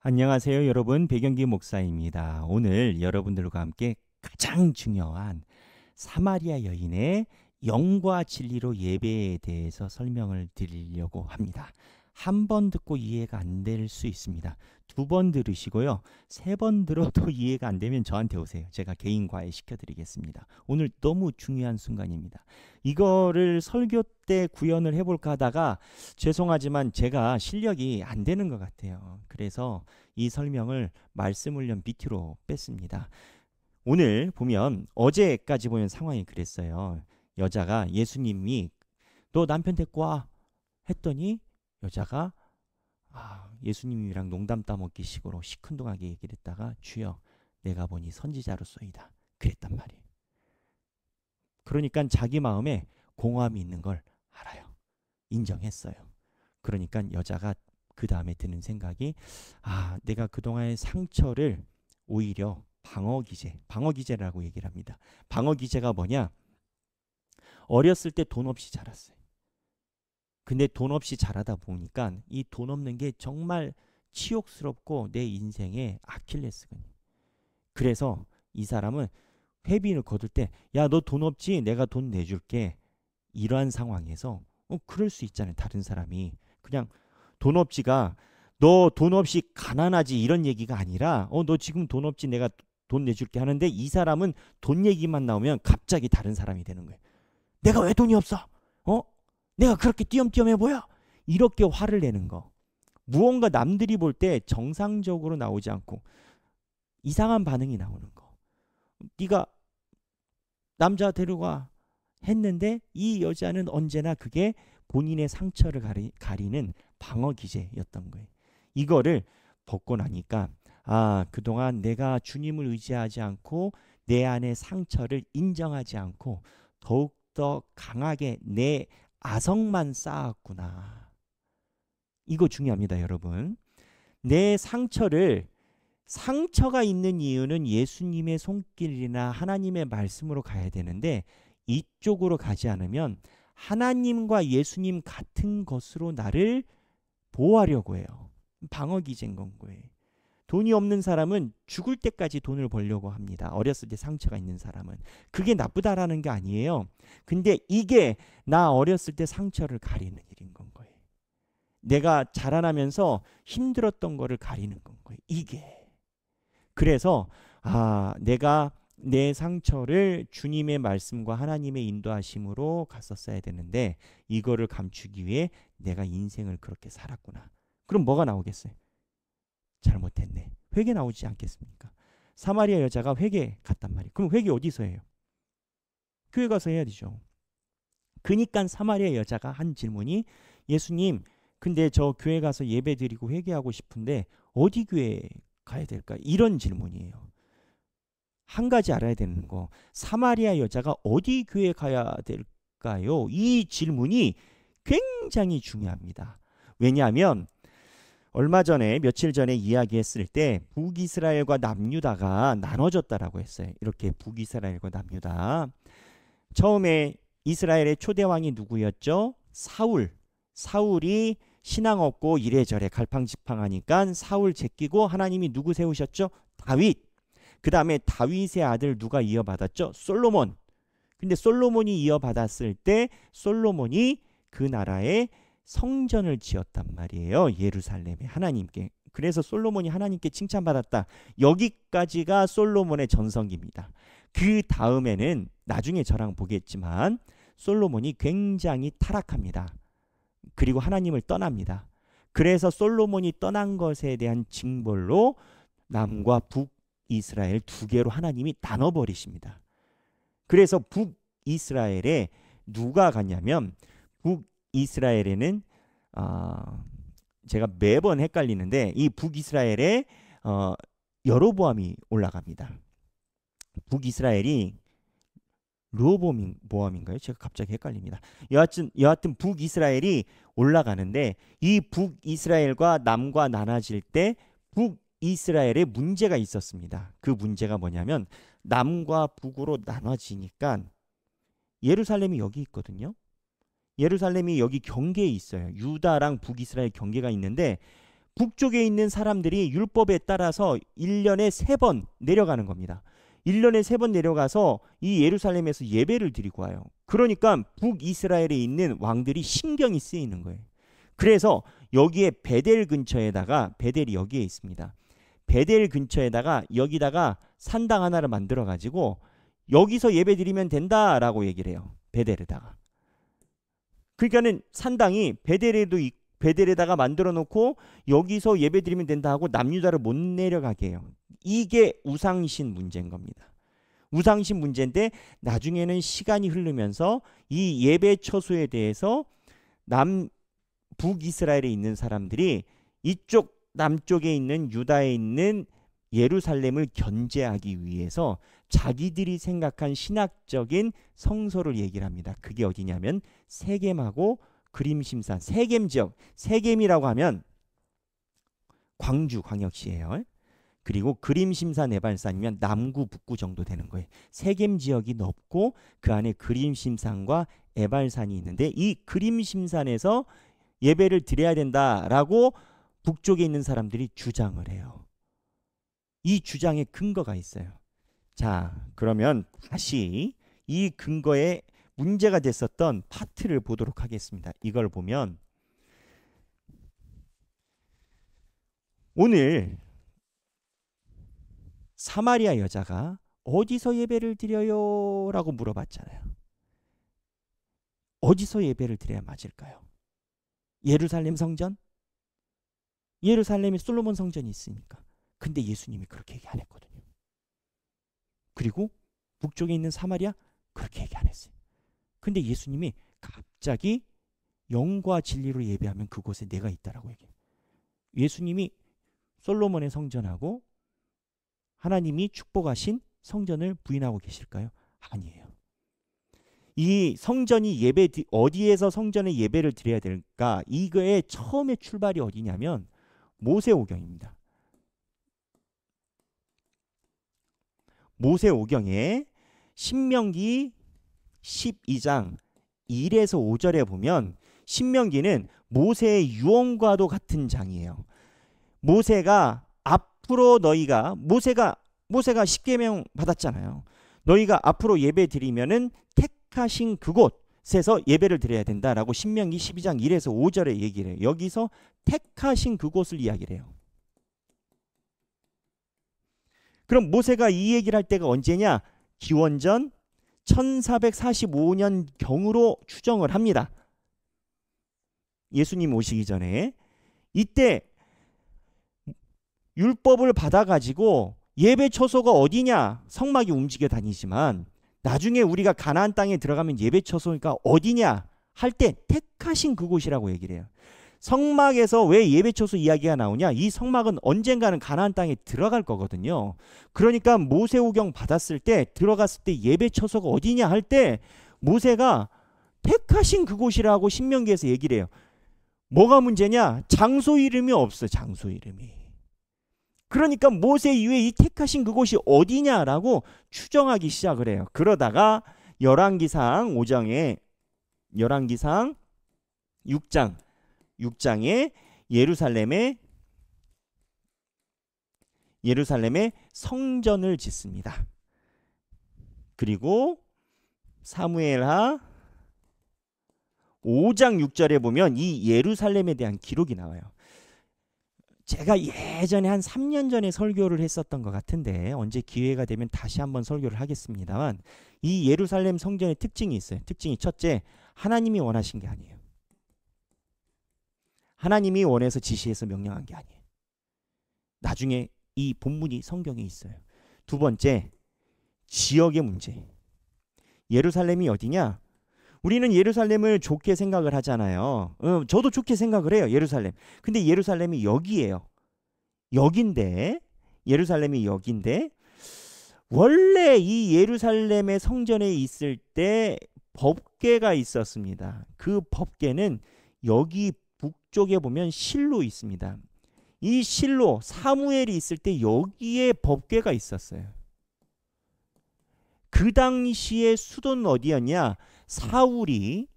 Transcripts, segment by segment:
안녕하세요, 여러분. 배경기 목사입니다. 오늘 여러분들과 함께 가장 중요한 사마리아 여인의 영과 진리로 예배에 대해서 설명을 드리려고 합니다. 한 번 듣고 이해가 안 될 수 있습니다. 두 번 들으시고요. 세 번 들어도 이해가 안 되면 저한테 오세요. 제가 개인 과외 시켜드리겠습니다. 오늘 너무 중요한 순간입니다. 이거를 설교 때 구현을 해볼까 하다가 죄송하지만 제가 실력이 안 되는 것 같아요. 그래서 이 설명을 말씀훈련 BT로 뺐습니다. 오늘 보면 어제까지 보면 상황이 그랬어요. 여자가 예수님이 너 남편 데리고 와 했더니 여자가 예수님이랑 농담 따먹기 식으로 시큰둥하게 얘기를 했다가 주여 내가 보니 선지자로소이다 그랬단 말이에요. 그러니까 자기 마음에 공허함이 있는 걸 알아요. 인정했어요. 그러니까 여자가 그 다음에 드는 생각이 내가 그동안의 상처를 오히려 방어기제라고 얘기를 합니다. 방어기제가 뭐냐? 어렸을 때 돈 없이 자랐어요. 근데 돈 없이 자라다 보니까 이 돈 없는 게 정말 치욕스럽고 내 인생의 아킬레스건이에요. 그래서 이 사람은 회비를 거둘 때 야, 너 돈 없지? 내가 돈 내줄게. 이러한 상황에서 그럴 수 있잖아요. 다른 사람이 그냥 돈 없지가 너 돈 없이 가난하지 이런 얘기가 아니라 너 지금 돈 없지 내가 돈 내줄게 하는데 이 사람은 돈 얘기만 나오면 갑자기 다른 사람이 되는 거예요. 내가 왜 돈이 없어? 내가 그렇게 띄엄띄엄해 보여? 이렇게 화를 내는 거. 무언가 남들이 볼 때 정상적으로 나오지 않고 이상한 반응이 나오는 거. 네가 남자 데려가 했는데 이 여자는 언제나 그게 본인의 상처를 가리는 방어 기제였던 거예요. 이거를 벗고 나니까 그동안 내가 주님을 의지하지 않고 내 안의 상처를 인정하지 않고 더욱더 강하게 내 아성만 쌓았구나. 이거 중요합니다, 여러분. 내 상처가 있는 이유는 예수님의 손길이나 하나님의 말씀으로 가야 되는데 이쪽으로 가지 않으면 하나님과 예수님 같은 것으로 나를 보호하려고 해요. 방어기제인 건 거예요. 돈이 없는 사람은 죽을 때까지 돈을 벌려고 합니다. 어렸을 때 상처가 있는 사람은. 그게 나쁘다라는 게 아니에요. 근데 이게 나 어렸을 때 상처를 가리는 일인 건 거예요. 내가 자라나면서 힘들었던 거를 가리는 건 거예요. 이게. 그래서 내가 내 상처를 주님의 말씀과 하나님의 인도하심으로 갔었어야 되는데 이거를 감추기 위해 내가 인생을 그렇게 살았구나. 그럼 뭐가 나오겠어요? 잘못했네. 회개 나오지 않겠습니까? 사마리아 여자가 회개 갔단 말이에요. 그럼 회개 어디서 해요? 교회 가서 해야 되죠. 그니까 사마리아 여자가 한 질문이 예수님, 근데 저 교회 가서 예배 드리고 회개하고 싶은데 어디 교회 가야 될까? 이런 질문이에요. 한 가지 알아야 되는 거, 사마리아 여자가 어디 교회 가야 될까요? 이 질문이 굉장히 중요합니다. 왜냐하면 며칠 전에 이야기했을 때 북이스라엘과 남유다가 나눠졌다라고 했어요. 이렇게 북이스라엘과 남유다. 처음에 이스라엘의 초대왕이 누구였죠? 사울이 신앙 없고 이래저래 갈팡질팡하니까 사울 제끼고 하나님이 누구 세우셨죠? 다윗. 그 다음에 다윗의 아들 누가 이어받았죠? 솔로몬. 근데 솔로몬이 이어받았을 때 솔로몬이 그 나라에 성전을 지었단 말이에요. 예루살렘에 하나님께. 그래서 솔로몬이 하나님께 칭찬받았다. 여기까지가 솔로몬의 전성기입니다. 그 다음에는 나중에 저랑 보겠지만 솔로몬이 굉장히 타락합니다. 그리고 하나님을 떠납니다. 그래서 솔로몬이 떠난 것에 대한 징벌로 남과 북이스라엘 두 개로 하나님이 나눠버리십니다. 그래서 북이스라엘에 누가 갔냐면 북이스라엘에는 제가 매번 헷갈리는데 이 북이스라엘에 여로보암이 올라갑니다. 북이스라엘이 르호보암인가요? 제가 갑자기 헷갈립니다. 여하튼 북이스라엘이 올라가는데 이 북이스라엘과 남과 나눠질 때 북이스라엘에 문제가 있었습니다. 그 문제가 뭐냐면 남과 북으로 나눠지니까 예루살렘이 여기 있거든요. 예루살렘이 여기 경계에 있어요. 유다랑 북이스라엘 경계가 있는데 북쪽에 있는 사람들이 율법에 따라서 1년에 3번 내려가는 겁니다. 1년에 3번 내려가서 이 예루살렘에서 예배를 드리고 와요. 그러니까 북이스라엘에 있는 왕들이 신경이 쓰이는 거예요. 그래서 여기에 베델 근처에다가, 베델이 여기에 있습니다. 베델 근처에다가 여기다가 산당 하나를 만들어 가지고 여기서 예배 드리면 된다라고 얘기를 해요. 베델에다가. 그러니까는 산당이 베델에다가 만들어 놓고 여기서 예배 드리면 된다 하고 남유다를 못 내려가게 해요. 이게 우상신 문제인 겁니다. 우상신 문제인데 나중에는 시간이 흐르면서 이 예배 처소에 대해서 북이스라엘에 있는 사람들이 이쪽 남쪽에 있는 유다에 있는 예루살렘을 견제하기 위해서 자기들이 생각한 신학적인 성소를 얘기를 합니다. 그게 어디냐면 세겜하고 그림심산, 세겜 지역, 세겜이라고 하면 광주 광역시예요. 그리고 그림심산 에발산이면 남구 북구 정도 되는 거예요. 세겜 지역이 넓고 그 안에 그림심산과 에발산이 있는데 이 그림심산에서 예배를 드려야 된다라고 북쪽에 있는 사람들이 주장을 해요. 이 주장에 근거가 있어요. 자, 그러면 다시 이 근거에 문제가 됐었던 파트를 보도록 하겠습니다. 이걸 보면 오늘 사마리아 여자가 어디서 예배를 드려요? 라고 물어봤잖아요. 어디서 예배를 드려야 맞을까요? 예루살렘 성전? 예루살렘에 솔로몬 성전이 있으니까. 근데 예수님이 그렇게 얘기 안 했거든요. 그리고 북쪽에 있는 사마리아? 그렇게 얘기 안 했어요. 근데 예수님이 갑자기 영과 진리로 예배하면 그곳에 내가 있다라고 얘기해요. 예수님이 솔로몬의 성전하고 하나님이 축복하신 성전을 부인하고 계실까요? 아니에요. 이 성전이 어디에서 성전에 예배를 드려야 될까? 이거의 처음에 출발이 어디냐면 모세오경입니다. 모세오경에 신명기 12장 1에서 5절에 보면 신명기는 모세의 유언과도 같은 장이에요. 모세가 앞으로 모세가 십계명 받았잖아요. 너희가 앞으로 예배 드리면은 택하신 그곳에서 예배를 드려야 된다라고 신명기 12장 1에서 5절에 얘기를 해요. 여기서 택하신 그곳을 이야기를 해요. 그럼 모세가 이 얘기를 할 때가 언제냐? 기원전 1445년 경으로 추정을 합니다. 예수님 오시기 전에. 이때 율법을 받아가지고 예배 처소가 어디냐? 성막이 움직여 다니지만 나중에 우리가 가나안 땅에 들어가면 예배 처소니까 어디냐? 할 때 택하신 그곳이라고 얘기를 해요. 성막에서 왜 예배 처소 이야기가 나오냐? 이 성막은 언젠가는 가나안 땅에 들어갈 거거든요. 그러니까 모세오경 받았을 때 들어갔을 때 예배 처소가 어디냐 할 때 모세가 택하신 그곳이라고 신명기에서 얘기를 해요. 뭐가 문제냐? 장소 이름이 없어. 장소 이름이. 그러니까 모세 이후에 이 택하신 그곳이 어디냐라고 추정하기 시작을 해요. 그러다가 열왕기상 6장에 예루살렘에 성전을 짓습니다. 그리고 사무엘하 5장 6절에 보면 이 예루살렘에 대한 기록이 나와요. 제가 예전에 한 3년 전에 설교를 했었던 것 같은데 언제 기회가 되면 다시 한번 설교를 하겠습니다만 이 예루살렘 성전의 특징이 있어요. 특징이 첫째, 하나님이 원하신 게 아니에요. 하나님이 원해서 지시해서 명령한 게 아니에요. 나중에 이 본문이 성경에 있어요. 두 번째, 지역의 문제. 예루살렘이 어디냐? 우리는 예루살렘을 좋게 생각을 하잖아요. 저도 좋게 생각을 해요. 예루살렘. 근데 예루살렘이 여기예요. 예루살렘이 여기인데 원래 이 예루살렘의 성전에 있을 때 법궤가 있었습니다. 그 법궤는 여기 북쪽에 보면 실로 있습니다. 이 실로 사무엘이 있을 때 여기에 법궤가 있었어요. 그 당시의 수도는 어디였냐? 사울이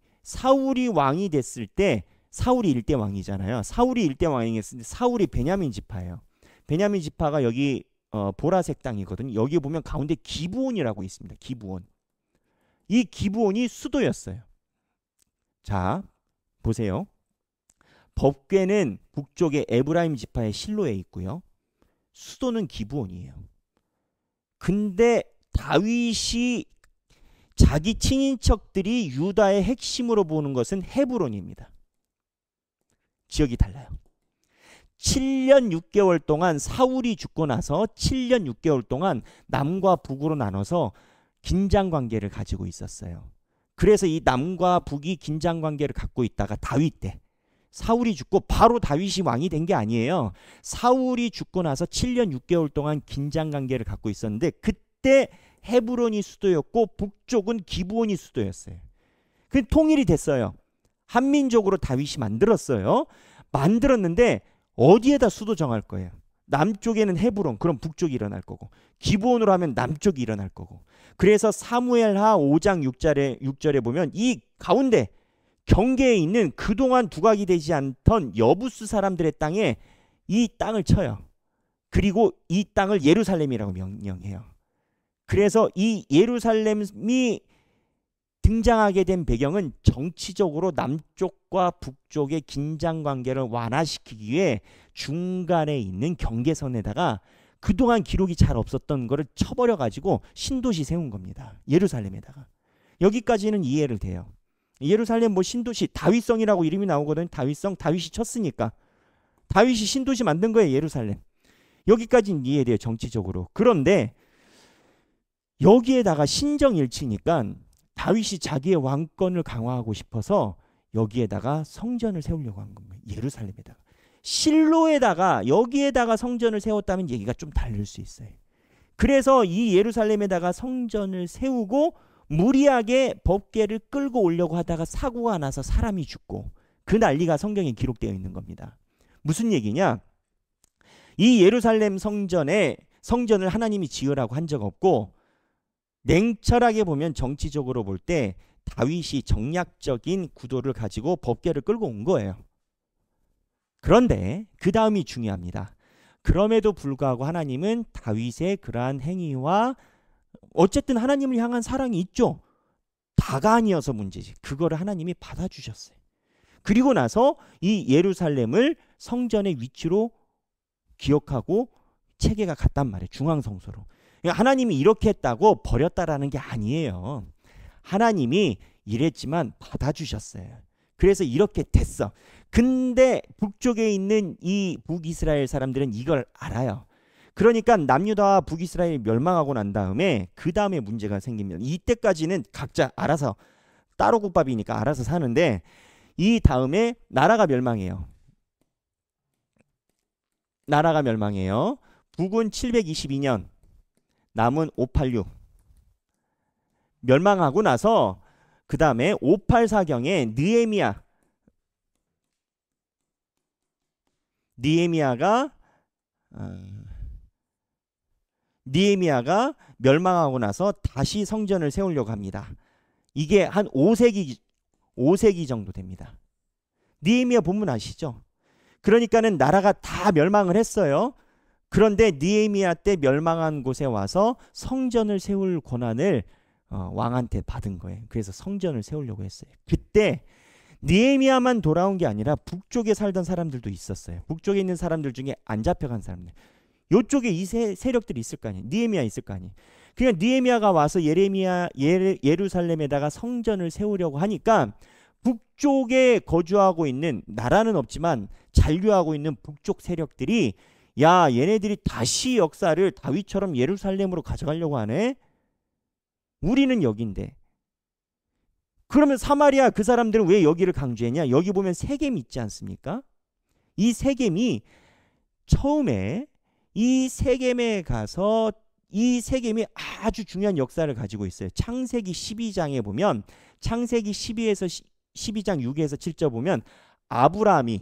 왕이 됐을 때 사울이 일대 왕이잖아요. 사울이 일대 왕이었는데 사울이 베냐민 지파예요. 베냐민 지파가 여기 보라색 땅이거든요. 여기 보면 가운데 기브온이라고 있습니다. 기브온. 이 기브온이 수도였어요. 자, 보세요. 법궤는 북쪽의 에브라임 지파의 실로에 있고요. 수도는 기브온이에요. 근데 다윗이 자기 친인척들이 유다의 핵심으로 보는 것은 헤브론입니다. 지역이 달라요. 7년 6개월 동안 사울이 죽고 나서 7년 6개월 동안 남과 북으로 나눠서 긴장 관계를 가지고 있었어요. 그래서 이 남과 북이 긴장 관계를 갖고 있다가 다윗 때 사울이 죽고 바로 다윗이 왕이 된 게 아니에요. 사울이 죽고 나서 7년 6개월 동안 긴장 관계를 갖고 있었는데 그때 헤브론이 수도였고 북쪽은 기브온이 수도였어요. 그 통일이 됐어요. 한민족으로 다윗이 만들었어요. 만들었는데 어디에다 수도 정할 거예요? 남쪽에는 헤브론, 그럼 북쪽이 일어날 거고, 기브온으로 하면 남쪽이 일어날 거고. 그래서 사무엘하 5장 6절에 보면 이 가운데 경계에 있는 그동안 부각이 되지 않던 여부스 사람들의 땅에 이 땅을 쳐요. 그리고 이 땅을 예루살렘이라고 명령해요. 그래서 이 예루살렘이 등장하게 된 배경은 정치적으로 남쪽과 북쪽의 긴장 관계를 완화시키기 위해 중간에 있는 경계선에다가 그동안 기록이 잘 없었던 거를 쳐버려 가지고 신도시 세운 겁니다. 예루살렘에다가. 여기까지는 이해를 돼요. 예루살렘 뭐 신도시, 다윗성이라고 이름이 나오거든요. 다윗성, 다윗이 쳤으니까. 다윗이 신도시 만든 거예요. 예루살렘. 여기까지는 이해돼요. 정치적으로. 그런데 여기에다가 신정일치니까 다윗이 자기의 왕권을 강화하고 싶어서 여기에다가 성전을 세우려고 한 겁니다. 예루살렘에다가. 실로에다가 여기에다가 성전을 세웠다면 얘기가 좀 다를 수 있어요. 그래서 이 예루살렘에다가 성전을 세우고 무리하게 법궤를 끌고 오려고 하다가 사고가 나서 사람이 죽고 그 난리가 성경에 기록되어 있는 겁니다. 무슨 얘기냐? 이 예루살렘 성전을 하나님이 지으라고 한 적 없고 냉철하게 보면 정치적으로 볼 때 다윗이 정략적인 구도를 가지고 법궤를 끌고 온 거예요. 그런데 그 다음이 중요합니다. 그럼에도 불구하고 하나님은 다윗의 그러한 행위와 어쨌든 하나님을 향한 사랑이 있죠. 다가 아니어서 문제지. 그거를 하나님이 받아주셨어요. 그리고 나서 이 예루살렘을 성전의 위치로 기억하고 체계가 갔단 말이에요. 중앙성소로. 하나님이 이렇게 했다고 버렸다라는 게 아니에요. 하나님이 이랬지만 받아주셨어요. 그래서 이렇게 됐어. 근데 북쪽에 있는 이 북이스라엘 사람들은 이걸 알아요. 그러니까 남유다와 북이스라엘이 멸망하고 난 다음에 그 다음에 문제가 생깁니다. 이때까지는 각자 알아서 따로 국밥이니까 알아서 사는데 이 다음에 나라가 멸망해요. 나라가 멸망해요. 북은 722년, 남은 586. 멸망하고 나서 그 다음에 584경에 느헤미야가 멸망하고 나서 다시 성전을 세우려고 합니다. 이게 한 5세기 정도 됩니다. 느헤미야 본문 아시죠? 그러니까는 나라가 다 멸망을 했어요. 그런데 느헤미야 때 멸망한 곳에 와서 성전을 세울 권한을 왕한테 받은 거예요. 그래서 성전을 세우려고 했어요. 그때 느헤미야만 돌아온 게 아니라 북쪽에 살던 사람들도 있었어요. 북쪽에 있는 사람들 중에 안 잡혀간 사람들. 요쪽에 이 세력들이 있을 거 아니에요. 느헤미야 있을 거 아니에요. 그냥 느헤미야가 와서 예루살렘에다가 성전을 세우려고 하니까 북쪽에 거주하고 있는, 나라는 없지만 잔류하고 있는 북쪽 세력들이 야, 얘네들이 다시 역사를 다윗처럼 예루살렘으로 가져가려고 하네. 우리는 여기인데. 그러면 사마리아 그 사람들은 왜 여기를 강조했냐? 여기 보면 세겜이 있지 않습니까? 이 세겜이 처음에 이 세겜에 가서 이 세겜이 아주 중요한 역사를 가지고 있어요. 창세기 12장에 보면, 창세기 12장 6에서 7절 보면 아브라함이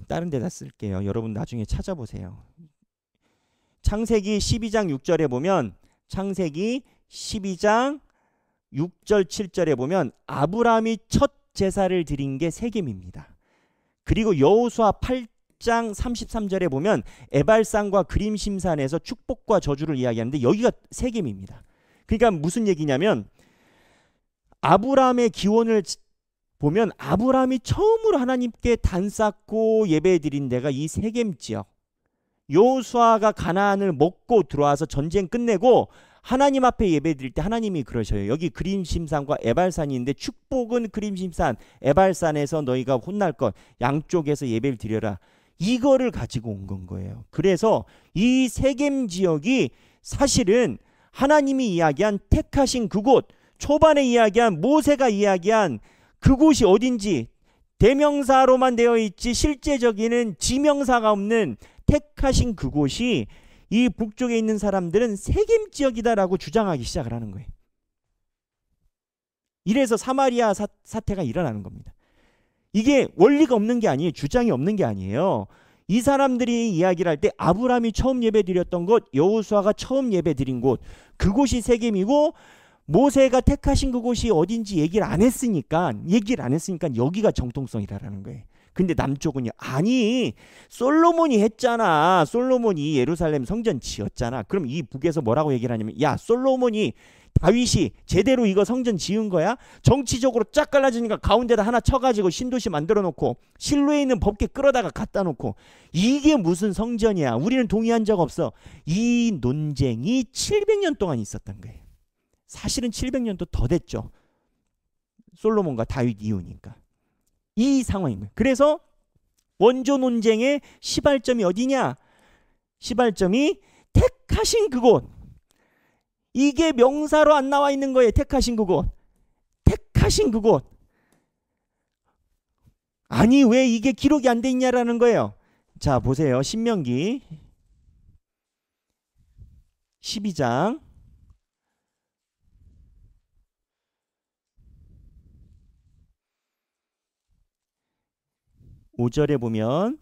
다른 데다 쓸게요. 여러분 나중에 찾아보세요. 창세기 12장 6절에 보면, 창세기 12장 6절 7절에 보면 아브라함이 첫 제사를 드린 게 세겜입니다. 그리고 여호수아 8장 33절에 보면 에발산과 그림심산에서 축복과 저주를 이야기하는데 여기가 세겜입니다. 그러니까 무슨 얘기냐면 아브라함의 기원을 보면 아브라함이 처음으로 하나님께 단 쌓고 예배 드린 데가 이 세겜 지역. 여호수아가 가나안을 먹고 들어와서 전쟁 끝내고 하나님 앞에 예배 드릴 때 하나님이 그러셔요. 여기 그림심산과 에발산이 있는데 축복은 그림심산, 에발산에서 너희가 혼날 것 양쪽에서 예배를 드려라. 이거를 가지고 온 거예요. 그래서 이 세겜 지역이 사실은 하나님이 이야기한 택하신 그곳, 초반에 이야기한 모세가 이야기한 그곳이 어딘지 대명사로만 되어 있지 실제적인 지명사가 없는 택하신 그곳이 이 북쪽에 있는 사람들은 세겜 지역이다라고 주장하기 시작을 하는 거예요. 이래서 사마리아 사태가 일어나는 겁니다. 이게 원리가 없는 게 아니에요. 주장이 없는 게 아니에요. 이 사람들이 이야기를 할 때 아브라함이 처음 예배 드렸던 곳, 여호수아가 처음 예배 드린 곳, 그곳이 세겜이고 모세가 택하신 그곳이 어딘지 얘기를 안 했으니까 여기가 정통성이라는 거예요. 근데 남쪽은요. 아니 솔로몬이 했잖아. 솔로몬이 예루살렘 성전 지었잖아. 그럼 이 북에서 뭐라고 얘기를 하냐면 야 솔로몬이 다윗이 제대로 이거 성전 지은 거야? 정치적으로 쫙 갈라지니까 가운데다 하나 쳐가지고 신도시 만들어 놓고 실로에 있는 법궤 끌어다가 갖다 놓고 이게 무슨 성전이야. 우리는 동의한 적 없어. 이 논쟁이 700년 동안 있었던 거예요. 사실은 700년도 더 됐죠. 솔로몬과 다윗 이후니까. 이 상황인 거예요. 그래서 원조 논쟁의 시발점이 어디냐? 시발점이 택하신 그곳. 이게 명사로 안 나와 있는 거예요. 택하신 그곳. 택하신 그곳. 아니 왜 이게 기록이 안 돼 있냐라는 거예요. 자 보세요. 신명기 12장 5절에 보면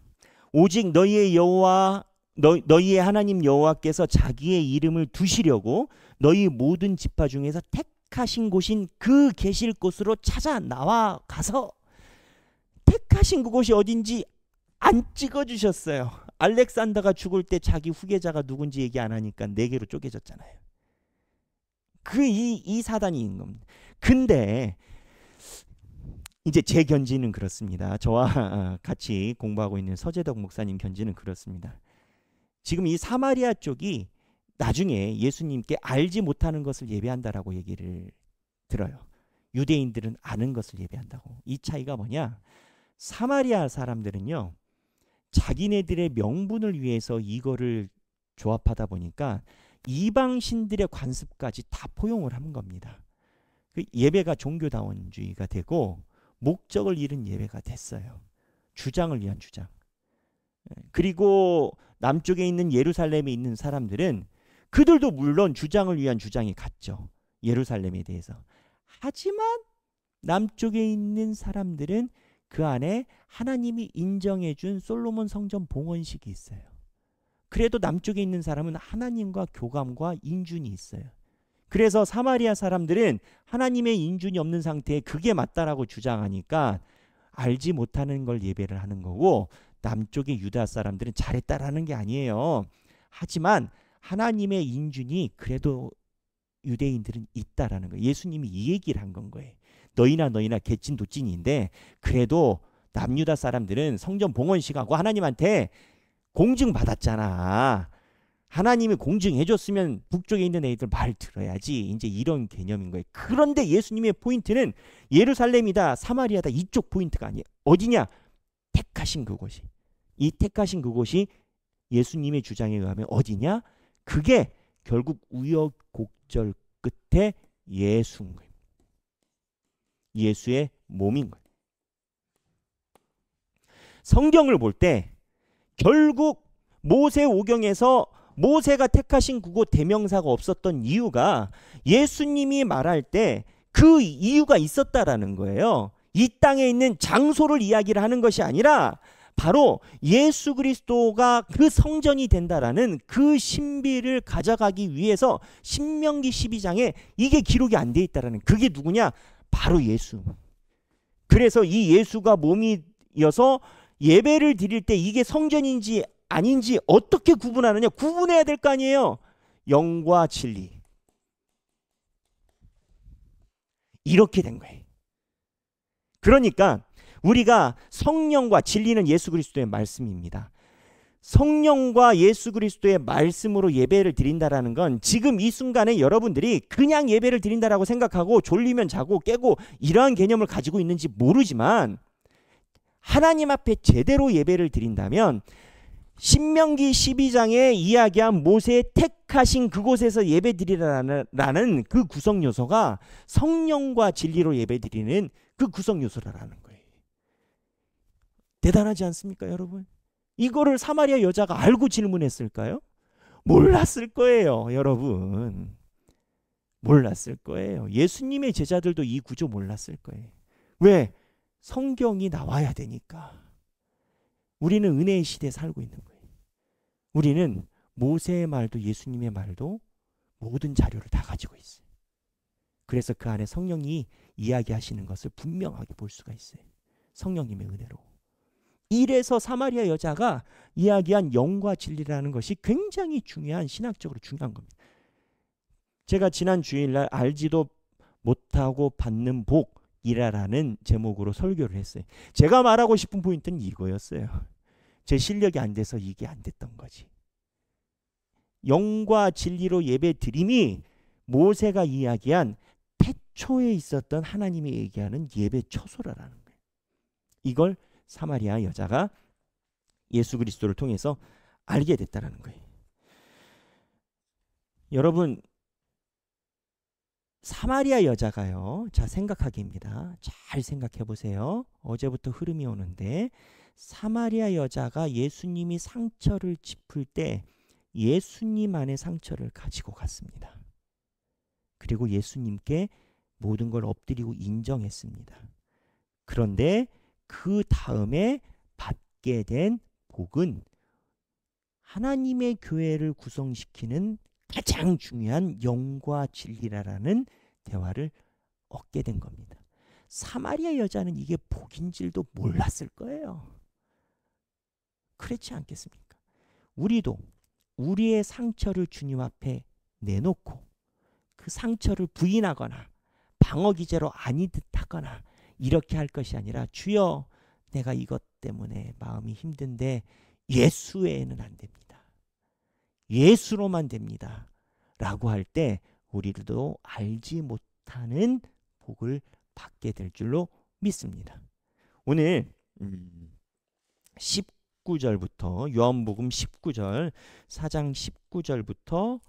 오직 너희의 여호와 너희의 하나님 여호와께서 자기의 이름을 두시려고 너희 모든 지파 중에서 택하신 곳인 그 계실 곳으로 찾아 나와 가서 택하신 그곳이 어딘지 안 찍어주셨어요. 알렉산더가 죽을 때 자기 후계자가 누군지 얘기 안 하니까 4개로 쪼개졌잖아요. 이 사단이 있는 겁니다. 근데 이제 제 견지는 그렇습니다. 저와 같이 공부하고 있는 서재덕 목사님 견지는 그렇습니다. 지금 이 사마리아 쪽이 나중에 예수님께 알지 못하는 것을 예배한다라고 얘기를 들어요. 유대인들은 아는 것을 예배한다고. 이 차이가 뭐냐? 사마리아 사람들은요. 자기네들의 명분을 위해서 이거를 조합하다 보니까 이방신들의 관습까지 다 포용을 한 겁니다. 그 예배가 종교다원주의가 되고 목적을 잃은 예배가 됐어요. 주장을 위한 주장. 그리고 남쪽에 있는 예루살렘에 있는 사람들은 그들도 물론 주장을 위한 주장이 같죠. 예루살렘에 대해서. 하지만 남쪽에 있는 사람들은 그 안에 하나님이 인정해준 솔로몬 성전 봉헌식이 있어요. 그래도 남쪽에 있는 사람은 하나님과 교감과 인준이 있어요. 그래서 사마리아 사람들은 하나님의 인준이 없는 상태에 그게 맞다라고 주장하니까 알지 못하는 걸 예배를 하는 거고, 남쪽의 유다 사람들은 잘했다라는 게 아니에요. 하지만 하나님의 인준이 그래도 유대인들은 있다라는 거예요. 예수님이 이 얘기를 한 건 거예요. 너희나 개찐 도찐인데 그래도 남유다 사람들은 성전 봉헌식하고 하나님한테 공증받았잖아. 하나님이 공증해줬으면 북쪽에 있는 애들 말 들어야지. 이제 이런 개념인 거예요. 그런데 예수님의 포인트는 예루살렘이다, 사마리아다, 이쪽 포인트가 아니에요. 어디냐? 택하신 그곳이. 이 택하신 그곳이 예수님의 주장에 의하면 어디냐? 그게 결국 우여곡절 끝에 예수인 거예요. 예수의 몸인 거예요. 성경을 볼 때 결국 모세오경에서 모세가 택하신 그곳 대명사가 없었던 이유가 예수님이 말할 때 그 이유가 있었다라는 거예요. 이 땅에 있는 장소를 이야기를 하는 것이 아니라 바로 예수 그리스도가 그 성전이 된다라는 그 신비를 가져가기 위해서 신명기 12장에 이게 기록이 안 돼 있다라는, 그게 누구냐? 바로 예수. 그래서 이 예수가 몸이어서 예배를 드릴 때 이게 성전인지 아닌지 어떻게 구분하느냐? 구분해야 될 거 아니에요. 영과 진리. 이렇게 된 거예요. 그러니까 우리가 성령과, 진리는 예수 그리스도의 말씀입니다. 성령과 예수 그리스도의 말씀으로 예배를 드린다라는 건 지금 이 순간에 여러분들이 그냥 예배를 드린다라고 생각하고 졸리면 자고 깨고 이러한 개념을 가지고 있는지 모르지만, 하나님 앞에 제대로 예배를 드린다면 신명기 12장에 이야기한 모세의 택하신 그곳에서 예배드리라는 그 구성 요소가 성령과 진리로 예배드리는 그 구성 요소라는 거예요. 대단하지 않습니까, 여러분? 이거를 사마리아 여자가 알고 질문했을까요? 몰랐을 거예요, 여러분. 몰랐을 거예요. 예수님의 제자들도 이 구조 몰랐을 거예요. 왜? 성경이 나와야 되니까. 우리는 은혜의 시대에 살고 있는 거예요. 우리는 모세의 말도 예수님의 말도 모든 자료를 다 가지고 있어요. 그래서 그 안에 성령이 이야기하시는 것을 분명하게 볼 수가 있어요. 성령님의 은혜로. 이래서 사마리아 여자가 이야기한 영과 진리라는 것이 굉장히 중요한, 신학적으로 중요한 겁니다. 제가 지난 주일날 알지도 못하고 받는 복이라는 제목으로 설교를 했어요. 제가 말하고 싶은 포인트는 이거였어요. 제 실력이 안 돼서 이게 안 됐던 거지. 영과 진리로 예배 드림이 모세가 이야기한 태초에 있었던 하나님이 얘기하는 예배 처소라는 거예요. 이걸 사마리아 여자가 예수 그리스도를 통해서 알게 됐다는 거예요. 여러분, 사마리아 여자가요, 자 생각하기입니다. 잘 생각해 보세요. 어제부터 흐름이 오는데, 사마리아 여자가 예수님이 상처를 짚을 때 예수님 안에 상처를 가지고 갔습니다. 그리고 예수님께 모든 걸 엎드리고 인정했습니다. 그런데 그 다음에 받게 된 복은 하나님의 교회를 구성시키는 가장 중요한 영과 진리라는 대화를 얻게 된 겁니다. 사마리아 여자는 이게 복인 줄도 몰랐을 거예요. 그렇지 않겠습니까? 우리도 우리의 상처를 주님 앞에 내놓고 그 상처를 부인하거나 방어 기제로 아니 듯하거나 이렇게 할 것이 아니라, 주여 내가 이것 때문에 마음이 힘든데 예수 외에는 안 됩니다. 예수로만 됩니다. 라고 할 때 우리도 알지 못하는 복을 받게 될 줄로 믿습니다. 오늘 19절부터 요한복음 19절 4장 19절부터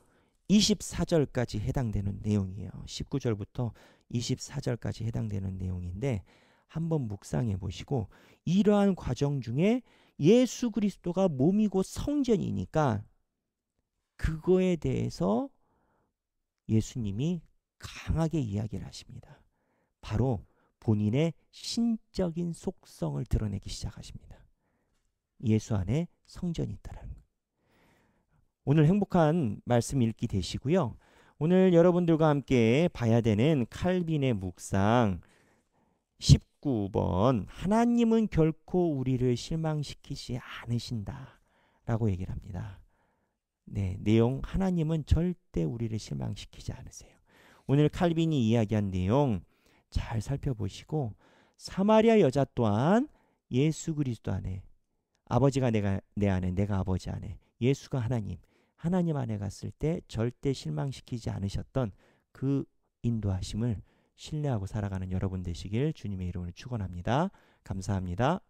24절까지 해당되는 내용이에요. 19절부터 24절까지 해당되는 내용인데 한번 묵상해 보시고, 이러한 과정 중에 예수 그리스도가 몸이고 성전이니까 그거에 대해서 예수님이 강하게 이야기를 하십니다. 바로 본인의 신적인 속성을 드러내기 시작하십니다. 예수 안에 성전이 있다는 것. 오늘 행복한 말씀 읽기 되시고요. 오늘 여러분들과 함께 봐야 되는 칼빈의 묵상 19번, 하나님은 결코 우리를 실망시키지 않으신다 라고 얘기를 합니다. 네, 내용, 하나님은 절대 우리를 실망시키지 않으세요. 오늘 칼빈이 이야기한 내용 잘 살펴보시고, 사마리아 여자 또한 예수 그리스도 안에, 아버지가 내 안에, 내가 아버지 안에, 예수가 하나님 안에 갔을 때 절대 실망시키지 않으셨던 그 인도하심을 신뢰하고 살아가는 여러분 되시길 주님의 이름으로 축원합니다. 감사합니다.